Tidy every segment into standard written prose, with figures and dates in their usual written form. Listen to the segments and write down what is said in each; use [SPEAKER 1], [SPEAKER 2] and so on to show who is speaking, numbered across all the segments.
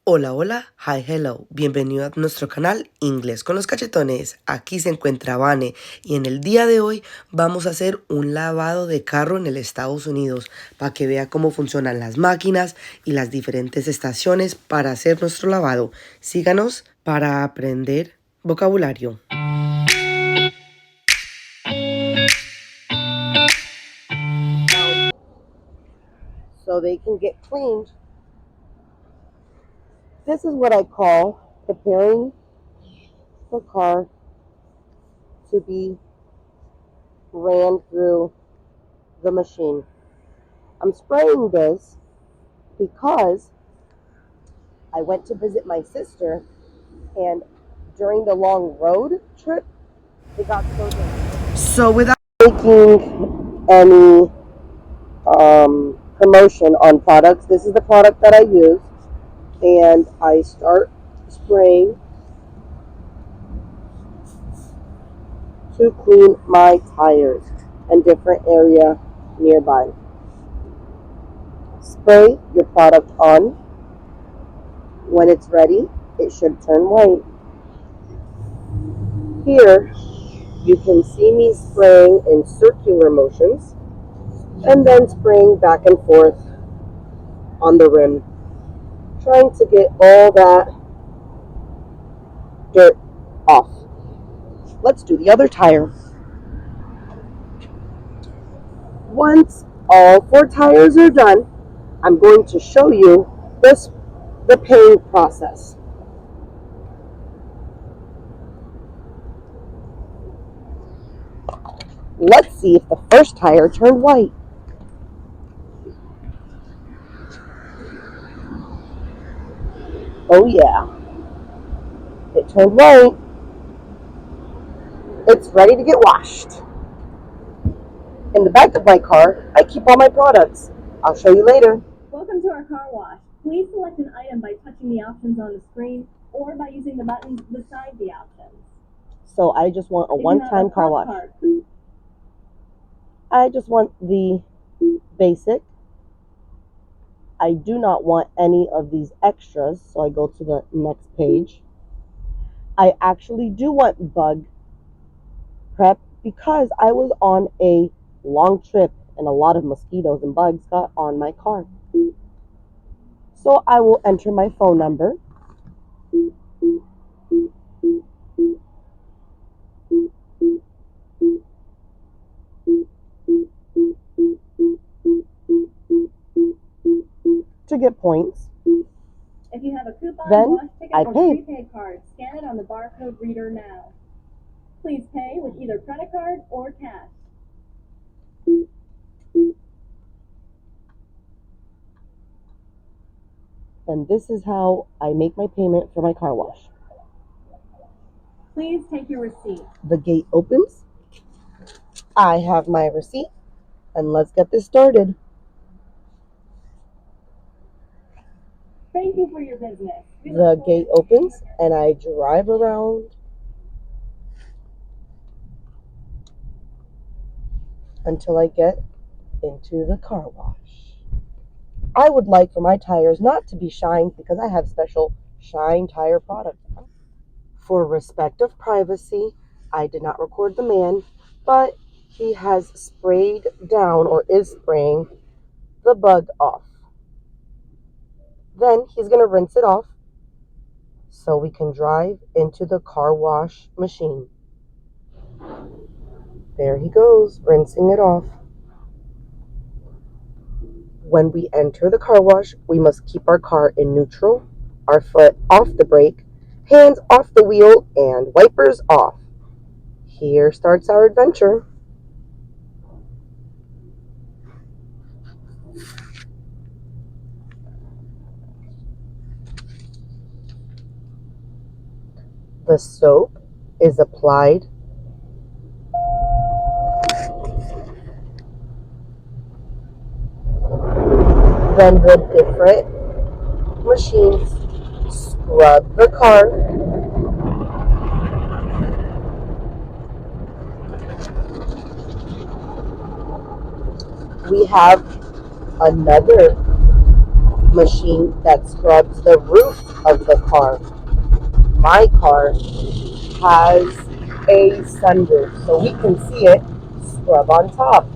[SPEAKER 1] Hola, hola, hi, hello, bienvenido a nuestro canal Inglés con los cachetones. Aquí se encuentra Vane y en el día de hoy vamos a hacer un lavado de carro en el Estados Unidos para que vea cómo funcionan las máquinas y las diferentes estaciones para hacer nuestro lavado. Síganos para aprender vocabulario. So they can get cleaned. This is what I call preparing the car to be ran through the machine. I'm spraying this because I went to visit my sister, and during the long road trip, it got so dangerous. So without making any promotion on products, this is the product that I use, and I start spraying to clean my tires and different area nearby. Spray your product on. When it's ready, it should turn white. Here, you can see me spraying in circular motions and then spraying back and forth on the rim, trying to get all that dirt off. Let's do the other tire. Once all 4 tires are done, I'm going to show you the paint process. Let's see if the first tire turned white. Oh yeah, it turned white. It's ready to get washed. In the back of my car, I keep all my products. I'll show you later.
[SPEAKER 2] Welcome to our car wash. Please select an item by touching the options on the screen or by using the buttons beside the options.
[SPEAKER 1] So I just want a one-time car wash. I just want the basic. I do not want any of these extras, so I go to the next page. I actually do want bug prep because I was on a long trip and a lot of mosquitoes and bugs got on my car. So I will enter my phone number. To get points.
[SPEAKER 2] If you have a coupon,
[SPEAKER 1] Then
[SPEAKER 2] wash ticket,
[SPEAKER 1] I
[SPEAKER 2] or
[SPEAKER 1] pay.
[SPEAKER 2] prepaid card, scan it on the barcode reader now. Please pay with either credit card or cash.
[SPEAKER 1] And this is how I make my payment for my car wash.
[SPEAKER 2] Please take your receipt.
[SPEAKER 1] The gate opens. I have my receipt, and let's get this started.
[SPEAKER 2] Thank you for your business.
[SPEAKER 1] The gate opens, and I drive around until I get into the car wash. I would like for my tires not to be shined because I have special shine tire products. For respect of privacy, I did not record the man, but he has sprayed down or is spraying the bug off. Then he's going to rinse it off so we can drive into the car wash machine. There he goes, rinsing it off. When we enter the car wash, we must keep our car in neutral, our foot off the brake, hands off the wheel, and wipers off. Here starts our adventure. The soap is applied. Then the different machines scrub the car. We have another machine that scrubs the roof of the car. My car has a sunroof, so we can see it scrub on top.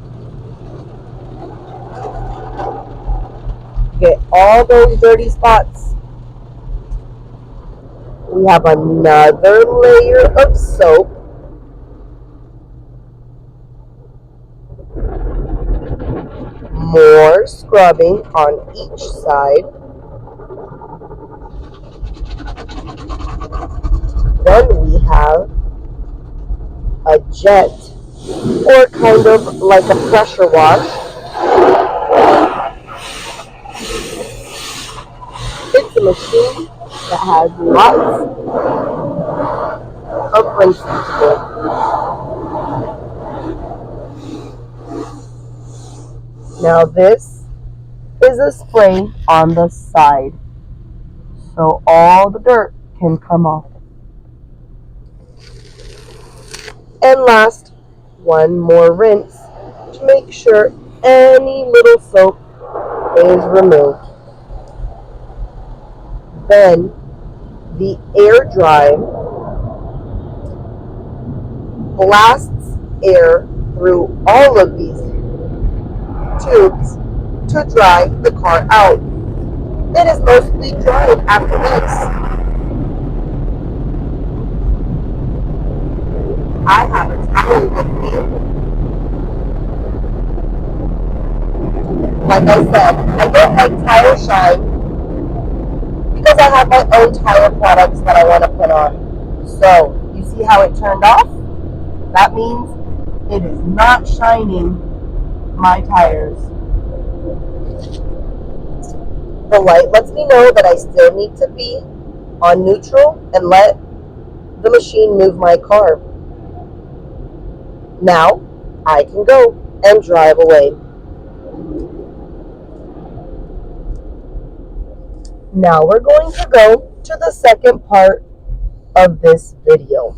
[SPEAKER 1] Get all those dirty spots. We have another layer of soap. More scrubbing on each side. Then we have a jet, or kind of like a pressure wash. It's a machine that has lots of rinsing to do. Now this is a spray on the side, so all the dirt can come off. And last, one more rinse to make sure any little soap is removed. Then the air dry blasts air through all of these tubes to dry the car out. It is mostly dried after this. I have a towel with me. Like I said, I don't like tire shine because I have my own tire products that I want to put on. So, you see how it turned off? That means it is not shining my tires. The light lets me know that I still need to be on neutral and let the machine move my car. Now, I can go and drive away. Now we're going to go to the second part of this video,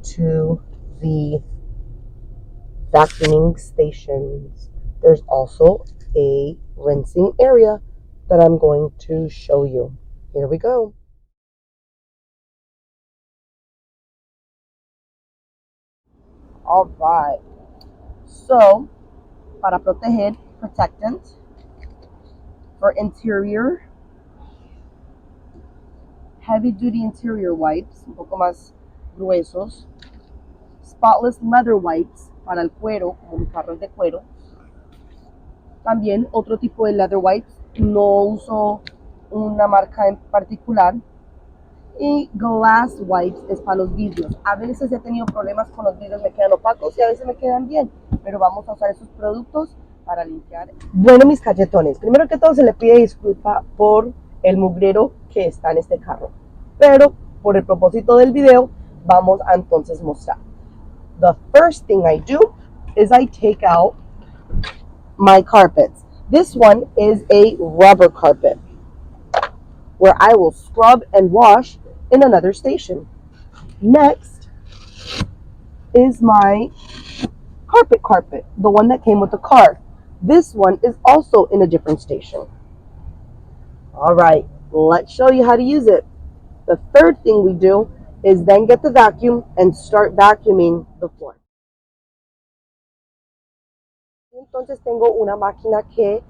[SPEAKER 1] to the vacuuming stations. There's also a rinsing area that I'm going to show you. Here we go. All right. So, para proteger, protectant, for interior, heavy duty interior wipes, un poco más gruesos, spotless leather wipes para el cuero, como mi carro es de cuero. También otro tipo de leather wipes, no uso una marca en particular. Y glass wipes es para los vidrios. A veces he tenido problemas con los vidrios, me quedan opacos y a veces me quedan bien, pero vamos a usar esos productos para limpiar. Bueno, mis cachetones, primero que todo se le pide disculpa por el mugrero que está en este carro, pero por el propósito del video vamos a entonces mostrar. The first thing I do is I take out my carpets. This one is a rubber carpet where I will scrub and wash in another station. Next is my carpet, the one that came with the car. This one is also in a different station. All right, let's show you how to use it. The third thing we do is then get the vacuum and start vacuuming the floor. Entonces tengo una máquina que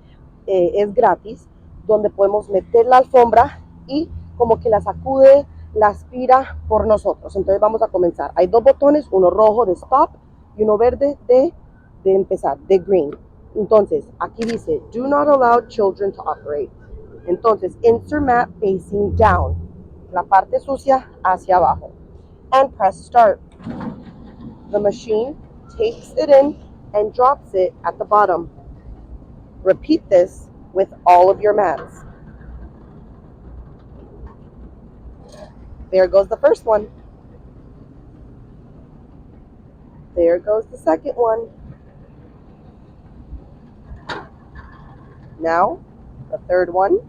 [SPEAKER 1] es gratis, donde podemos meter la alfombra y como que la sacude, la aspira por nosotros. Entonces vamos a comenzar. Hay dos botones, uno rojo de stop y uno verde de empezar, de green. Entonces aquí dice, do not allow children to operate. Entonces, insert mat facing down, la parte sucia hacia abajo, and press start. The machine takes it in and drops it at the bottom. Repeat this with all of your mats. There goes the first one. There goes the second one. Now, the third one.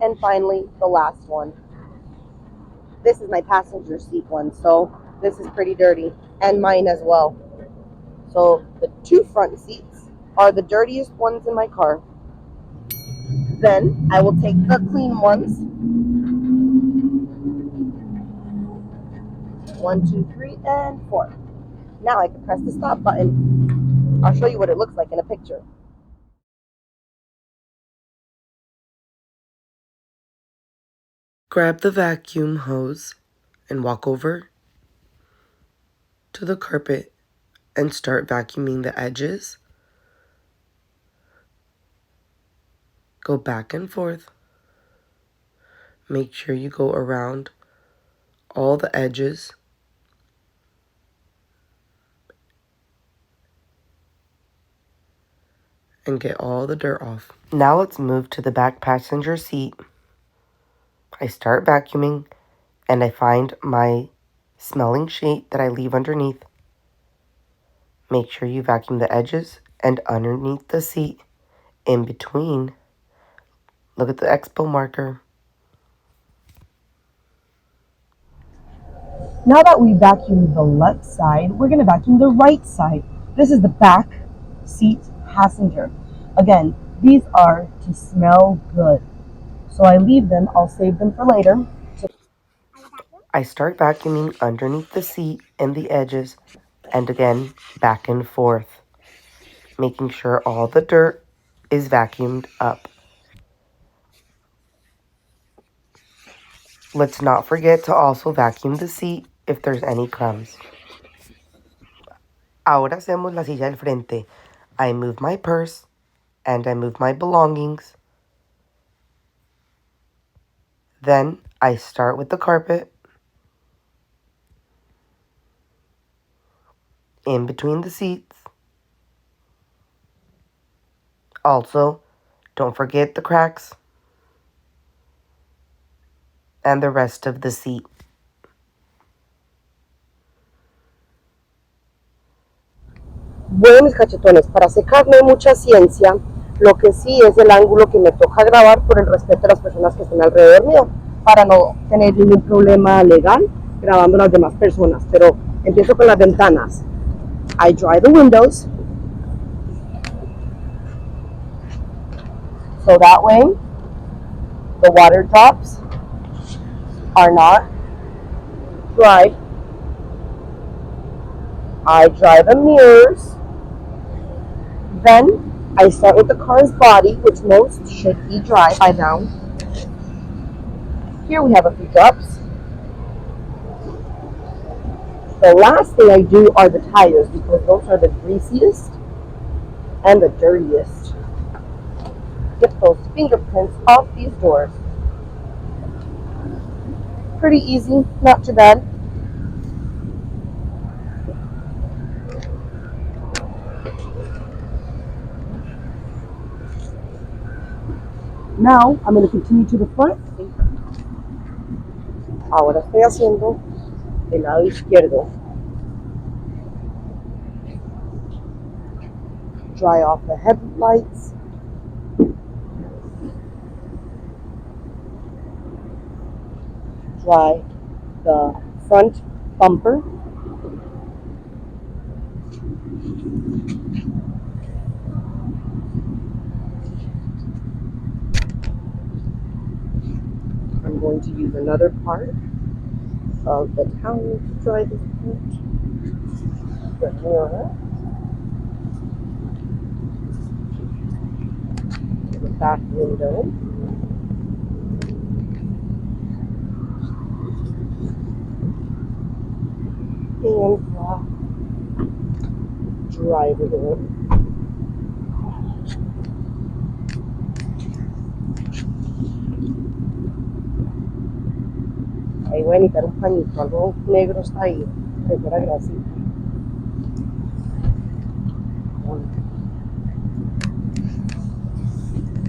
[SPEAKER 1] And finally, the last one. This is my passenger seat one, so this is pretty dirty, and mine as well. So the two front seats are the dirtiest ones in my car. Then I will take the clean ones. 1, 2, 3, and 4. Now I can press the stop button. I'll show you what it looks like in a picture.
[SPEAKER 3] Grab the vacuum hose and walk over to the carpet and start vacuuming the edges. Go back and forth. Make sure you go around all the edges. And get all the dirt off. Now let's move to the back passenger seat. I start vacuuming and I find my smelling sheet that I leave underneath. Make sure you vacuum the edges and underneath the seat. In between, look at the expo marker.
[SPEAKER 1] Now that we vacuumed the left side, we're going to vacuum the right side. This is the back seat passenger. Again, these are to smell good. So I leave them, I'll save them for later.
[SPEAKER 3] I start vacuuming underneath the seat and the edges, and again, back and forth, making sure all the dirt is vacuumed up. Let's not forget to also vacuum the seat if there's any crumbs. Ahora hacemos la silla del frente. I move my purse and I move my belongings. Then I start with the carpet. In between the seats. Also, don't forget the cracks and the rest of the seat.
[SPEAKER 1] Bueno, mis cachetones, para secar no hay mucha ciencia. Lo que sí es el ángulo que me toca grabar por el respeto a las personas que están alrededor mío, para no tener ningún problema legal grabando a las demás personas. Pero empiezo con las ventanas. I dry the windows. So that way, the water drops are not dry. I dry the mirrors. Then I start with the car's body, which most should be dry by now. Here we have a few drops. The last thing I do are the tires, because those are the greasiest and the dirtiest. Get those fingerprints off these doors. Pretty easy, not too bad. Now I'm going to continue to the front. Ahora estoy haciendo el lado izquierdo. Dry off the headlights. Dry the front bumper. I'm going to use another part of the towel to dry this part. The mirror. The back window. And driver door. Ahí voy a necesitar un pañito, algo negro está ahí, que fuera grasita.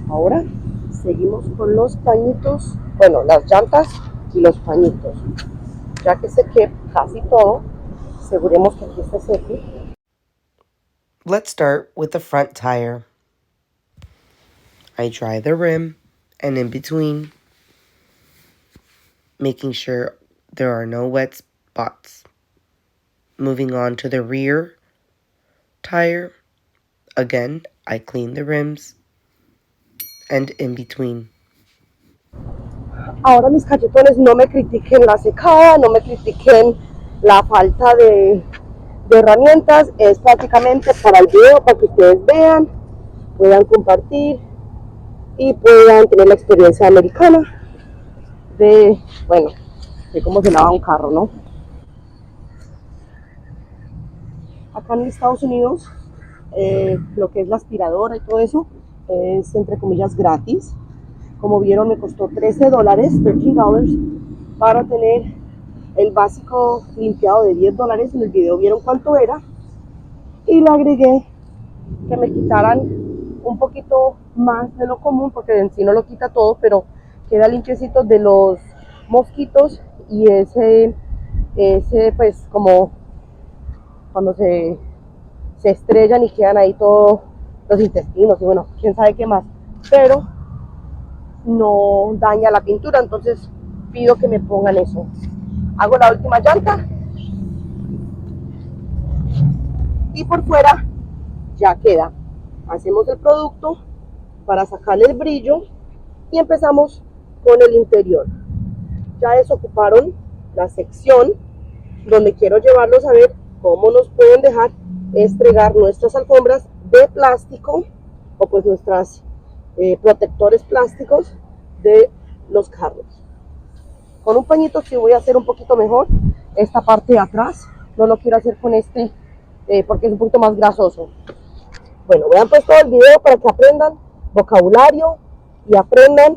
[SPEAKER 1] Ahora seguimos con los pañitos, bueno, las llantas y los pañitos. Ya que sequé casi todo, aseguremos que aquí esté seco.
[SPEAKER 3] Let's start with the front tire. I dry the rim and in between, making sure there are no wet spots. Moving on to the rear tire. Again, I clean the rims and in between.
[SPEAKER 1] Ahora mis cachetones, no me critiquen la secada, no me critiquen la falta de herramientas, es prácticamente para el video, para que ustedes vean, puedan compartir y puedan tener la experiencia americana de, bueno, de cómo se lava un carro, ¿no? Acá en Estados Unidos, lo que es la aspiradora y todo eso es entre comillas gratis. Como vieron, me costó $13, $13 para tener el básico limpiado de $10. En el video vieron cuánto era y le agregué que me quitaran un poquito más de lo común, porque en sí no lo quita todo, pero queda limpiecito de los mosquitos y ese pues como cuando se estrellan y quedan ahí todos los intestinos y bueno, quién sabe qué más, pero no daña la pintura, entonces pido que me pongan eso. Hago la última llanta y por fuera ya queda. Hacemos el producto para sacarle el brillo y empezamos con el interior. Ya desocuparon la sección donde quiero llevarlos a ver cómo nos pueden dejar estregar nuestras alfombras de plástico o pues nuestras protectores plásticos de los carros. Con un pañito sí voy a hacer un poquito mejor esta parte de atrás, no lo quiero hacer con este porque es un poquito más grasoso. Bueno, vean pues todo el video para que aprendan vocabulario y aprendan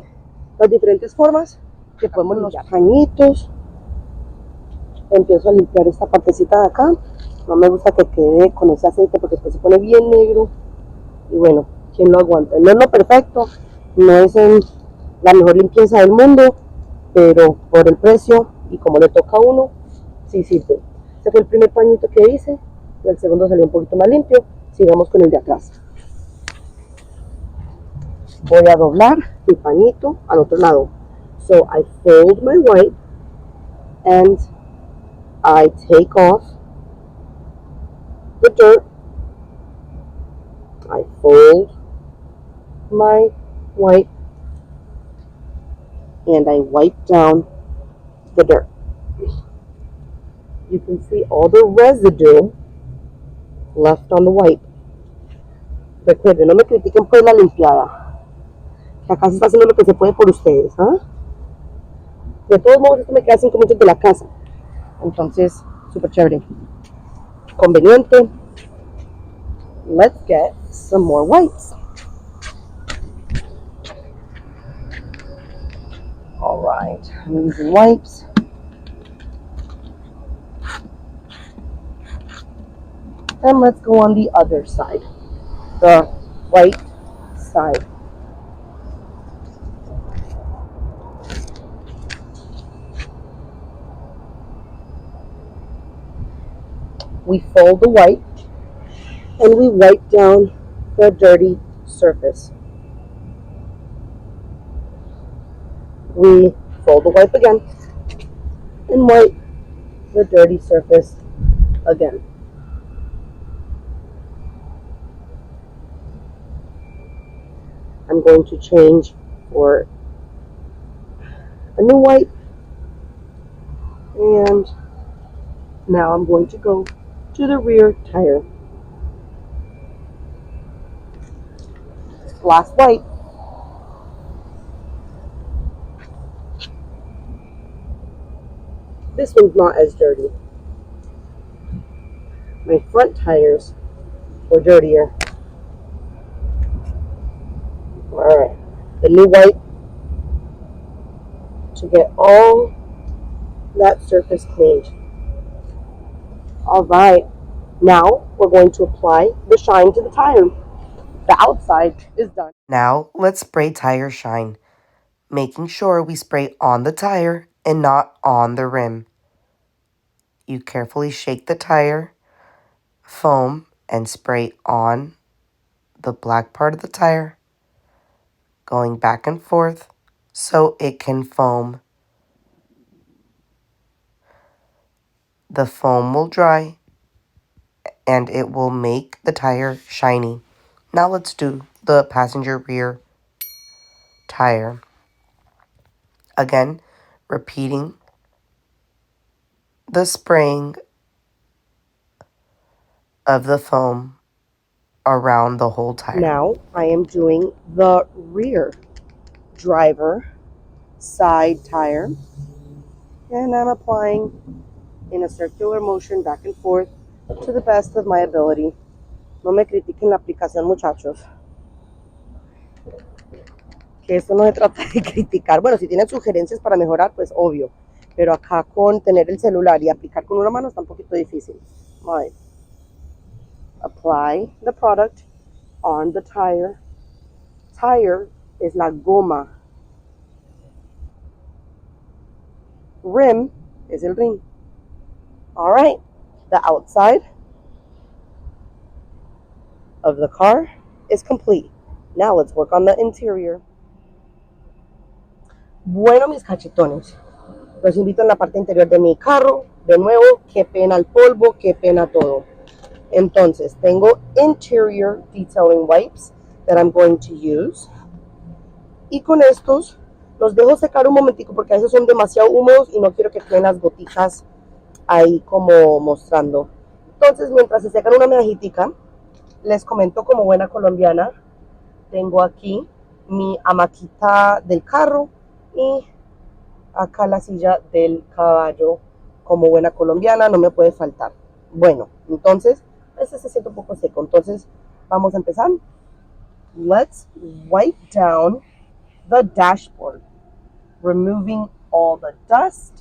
[SPEAKER 1] las diferentes formas que podemos limpiar. Los pañitos, empiezo a limpiar esta partecita de acá, no me gusta que quede con ese aceite porque después se pone bien negro y bueno, ¿quién lo aguanta? No es lo perfecto, no es la mejor limpieza del mundo, pero por el precio y como le toca a uno, sí sirve. Este fue el primer pañito que hice y el segundo salió un poquito más limpio. Sigamos con el de atrás. Voy a doblar mi pañito al otro lado. So I fold my white and I take off the dirt. I fold my white and I wipe down the dirt. You can see all the residue left on the white. Recuerden, no me critiquen pues la limpiada, que acá se está haciendo lo que se puede por ustedes, ¿ah? De todos modos, esto me queda 5 minutos de la casa, entonces, súper chévere, conveniente. Let's get some more wipes. All right, I'm using wipes. And let's go on the other side, the white side. We fold the white and we wipe down the dirty surface. We fold the wipe again and wipe the dirty surface again. I'm going to change for a new wipe, and now I'm going to go to the rear tire. Last wipe. This one's not as dirty. My front tires were dirtier. Alright, the new wipe to get all that surface cleaned. Alright, now we're going to apply the shine to the tire. The outside is done.
[SPEAKER 3] Now let's spray tire shine, making sure we spray on the tire and not on the rim. You carefully shake the tire foam and spray on the black part of the tire, going back and forth so it can foam. The foam will dry and it will make the tire shiny. Now let's do the passenger rear tire. Again, repeating the spraying of the foam around the whole tire.
[SPEAKER 1] Now I am doing the rear driver side tire, and I'm applying in a circular motion back and forth to the best of my ability. No me critiquen la aplicación, muchachos, que esto no se trata de criticar. Bueno, si tienen sugerencias para mejorar, pues obvio, pero acá con tener el celular y aplicar con una mano está un poquito difícil. Right. Apply the product on the tire. Tire es la goma. Rim is el rim. All right, the outside of the car is complete. Now let's work on the interior. Bueno, mis cachetones, los invito en la parte interior de mi carro. De nuevo, qué pena el polvo, qué pena todo. Entonces, tengo interior detailing wipes that I'm going to use. Y con estos los dejo secar un momentico porque a veces son demasiado húmedos y no quiero que queden las gotitas ahí como mostrando. Entonces, mientras se secan una medajitica, les comento como buena colombiana, tengo aquí mi hamaquita del carro y acá la silla del caballo. Como buena colombiana no me puede faltar. Bueno, entonces, este se siente un poco seco, entonces vamos a empezar. Let's wipe down the dashboard, removing all the dust.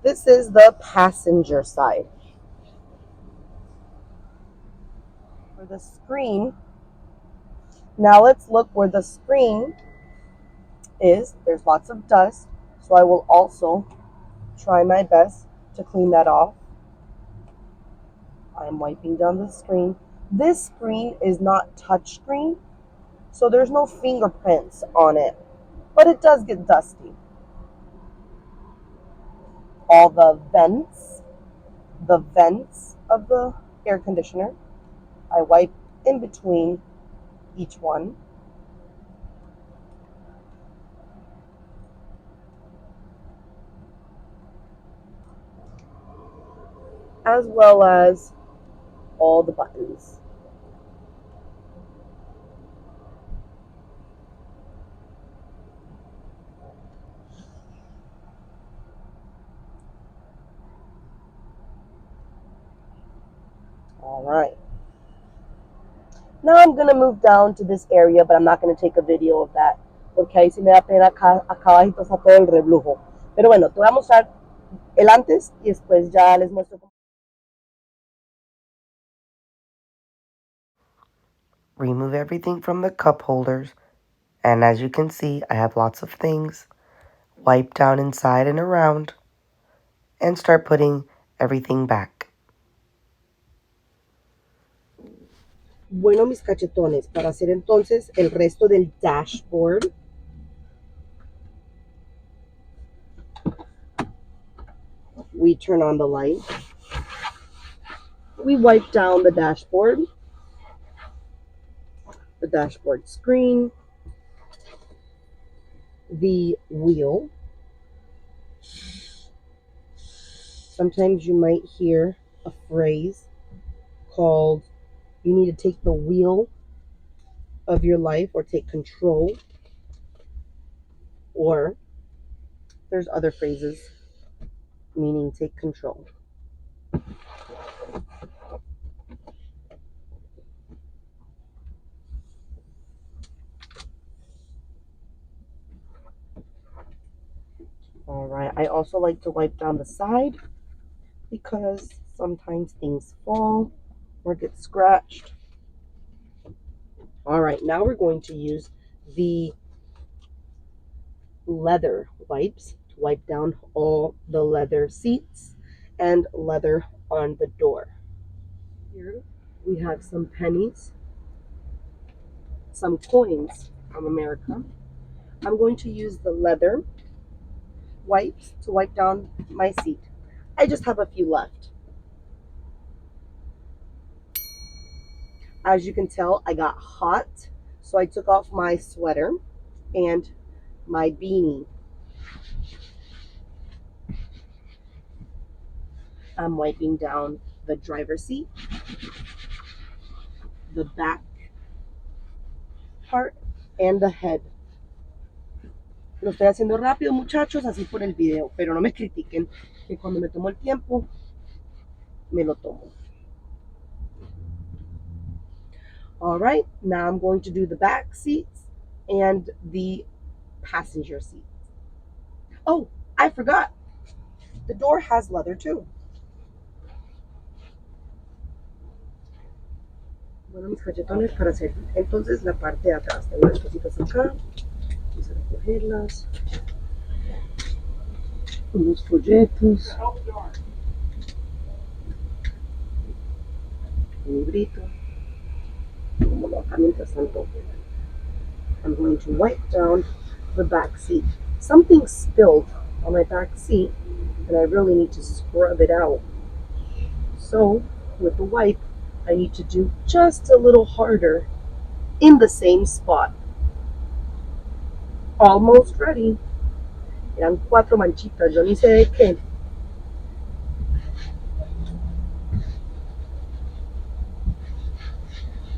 [SPEAKER 1] This is the passenger side. For the screen, now let's look where the screen is. There's lots of dust, so I will also try my best to clean that off. I'm wiping down the screen. This screen is not touch screen, so there's no fingerprints on it, but it does get dusty. All the vents of the air conditioner, I wipe in between each one. As well as all the buttons. All right. Now I'm going to move down to this area, but I'm not going to take a video of that, porque ahí sí me da pena acá abajito está todo el reblujo. Pero bueno, te voy a mostrar el antes y después ya les muestro.
[SPEAKER 3] Remove everything from the cup holders, and as you can see, I have lots of things. Wipe down inside and around, and start putting everything back.
[SPEAKER 1] Bueno, mis cachetones, para hacer entonces el resto del dashboard, we turn on the light. We wipe down the dashboard screen, the wheel. Sometimes you might hear a phrase called, you need to take the wheel of your life or take control. Or there's other phrases meaning take control. All right, I also like to wipe down the side because sometimes things fall or get scratched. All right, now we're going to use the leather wipes to wipe down all the leather seats and leather on the door. Here we have some pennies, some coins from America. I'm going to use the leather wipes to wipe down my seat. I just have a few left. As you can tell, I got hot, so I took off my sweater and my beanie. I'm wiping down the driver's seat, the back part, and the head. Lo estoy haciendo rápido, muchachos, así por el video, pero no me critiquen, que cuando me tomo el tiempo, me lo tomo. All right, now I'm going to do the back seats and the passenger seat. Oh, I forgot. The door has leather too. Bueno, mis cachetones, para hacer entonces la parte de atrás. Tengo las cositas acá. Vamos a recogerlas. Unos folletos. Un librito. Como acá mientras tanto. I'm going to wipe down the back seat. Something spilled on my back seat, and I really need to scrub it out. So, with the wipe, I need to do just a little harder in the same spot. Almost ready. Eran 4 manchitas, yo ni sé de qué.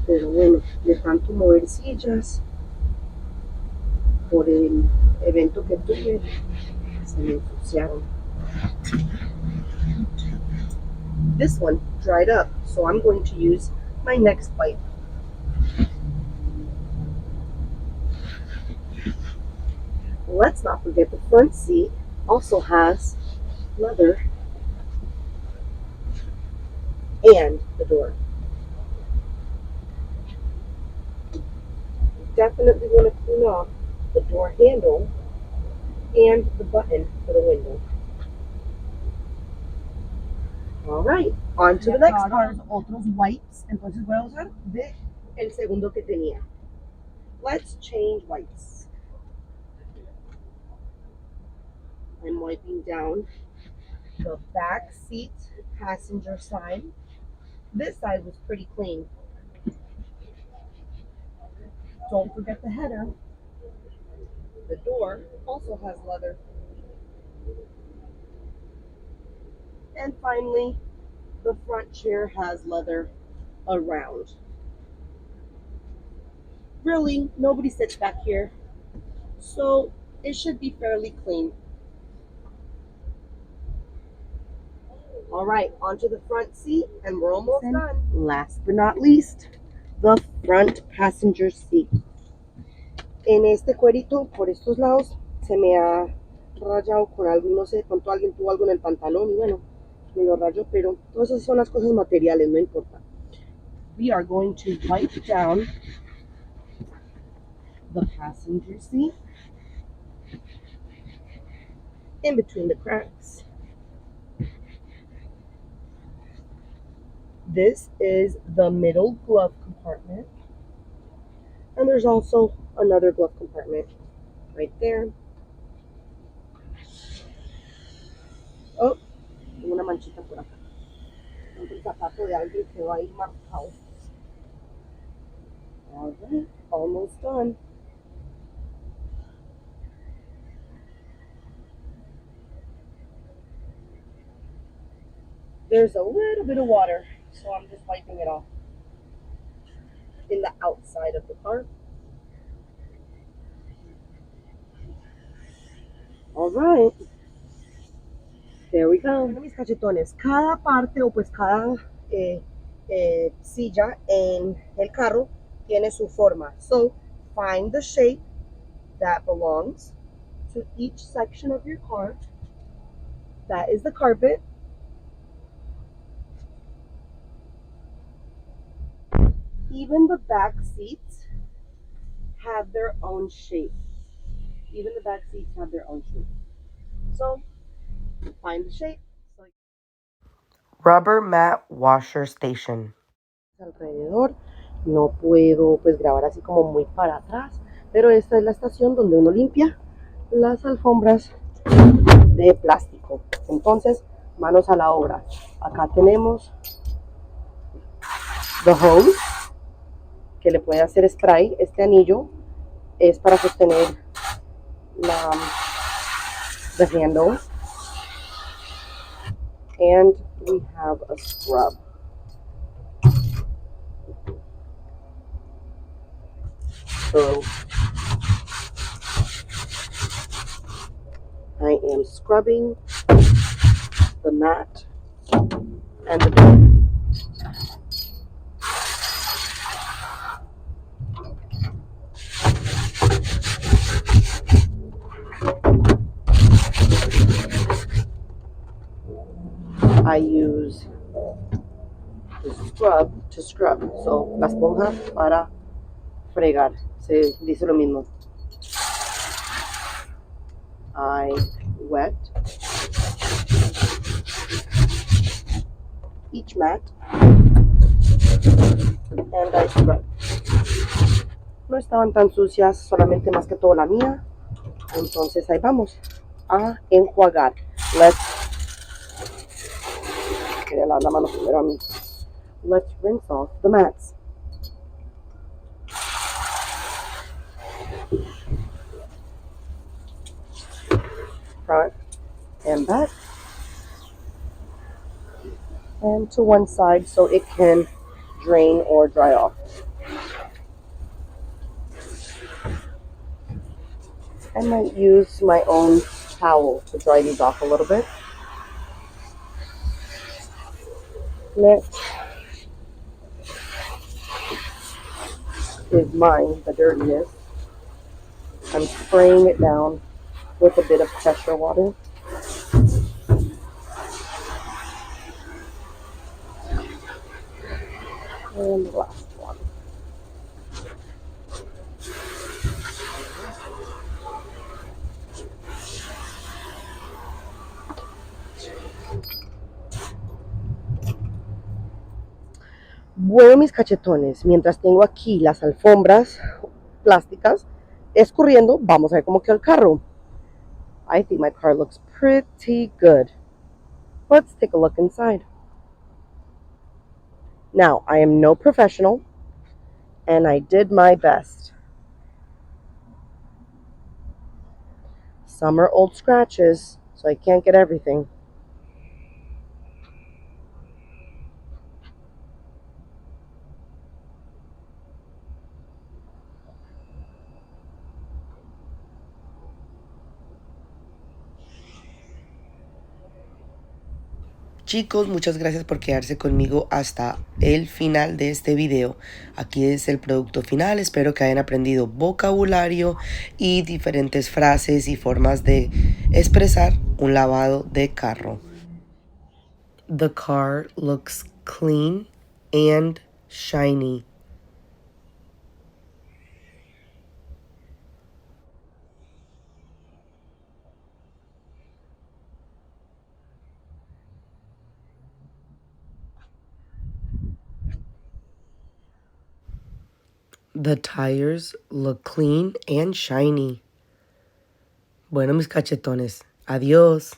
[SPEAKER 1] Pero bueno, de tanto mover sillas por el evento que tuve, se me ensuciaron. This one dried up, so I'm going to use my next wipe. Let's not forget the front seat also has leather and the door. Definitely want to clean off the door handle and the button for the window. Alright, on to the next part. Otros wipes, entonces voy a usar de el segundo que tenía. Let's change wipes. I'm wiping down the back seat passenger side. This side was pretty clean. Don't forget the header. The door also has leather. And finally, the front chair has leather around. Really, nobody sits back here, so it should be fairly clean. All right, onto the front seat, and we're almost done. Last but not least, the front passenger seat. En este cuerito, por estos lados, se me ha rayado con algo, no sé, de pronto alguien tuvo algo en el pantalón y bueno, me lo rayo, pero todas esas son las cosas materiales, no importa. We are going to wipe down the passenger seat in between the cracks. This is the middle glove compartment. And there's also another glove compartment right there. Oh, tengo una manchita por acá. El zapato de alguien que va ahí marcado. All right, almost done. There's a little bit of water, so I'm just wiping it off in the outside of the car. All right. There we go. Bueno, mis cachetones, cada parte o pues cada silla en el carro tiene su forma. So, find the shape that belongs to each section of your car. That is the carpet. Even the back seats have their own shape. Even the back seats have their own shape. So, find the shape.
[SPEAKER 3] Rubber mat washer station.
[SPEAKER 1] Alrededor, no puedo pues grabar así como muy para atrás, pero esta es la estación donde uno limpia las alfombras de plástico. Entonces, manos a la obra. Acá tenemos the hose, que le puede hacer spray. Este anillo es para sostener the handle. And we have a scrub. So I am scrubbing the mat and the door. I use the scrub to scrub. So la esponja para fregar. Se dice lo mismo. I wet each mat and I scrub. No estaban tan sucias, solamente más que todo la mía. Entonces ahí vamos a enjuagar. Quería lavar la mano primero a mí. Let's rinse off the mats. Front and back. And to one side so it can drain or dry off. I might use my own towel to dry these off a little bit. Next is mine, the dirtiest. I'm spraying it down with a bit of pressure water. And the last one. Bueno, mis cachetones, mientras tengo aquí las alfombras plásticas escurriendo, vamos a ver cómo quedó el carro. I think my car looks pretty good. Let's take a look inside. Now, I am no professional, and I did my best. Some are old scratches, so I can't get everything.
[SPEAKER 3] Chicos, muchas gracias por quedarse conmigo hasta el final de este video. Aquí es el producto final. Espero que hayan aprendido vocabulario y diferentes frases y formas de expresar un lavado de carro. The car looks clean and shiny. The tires look clean and shiny. Bueno, mis cachetones, adiós.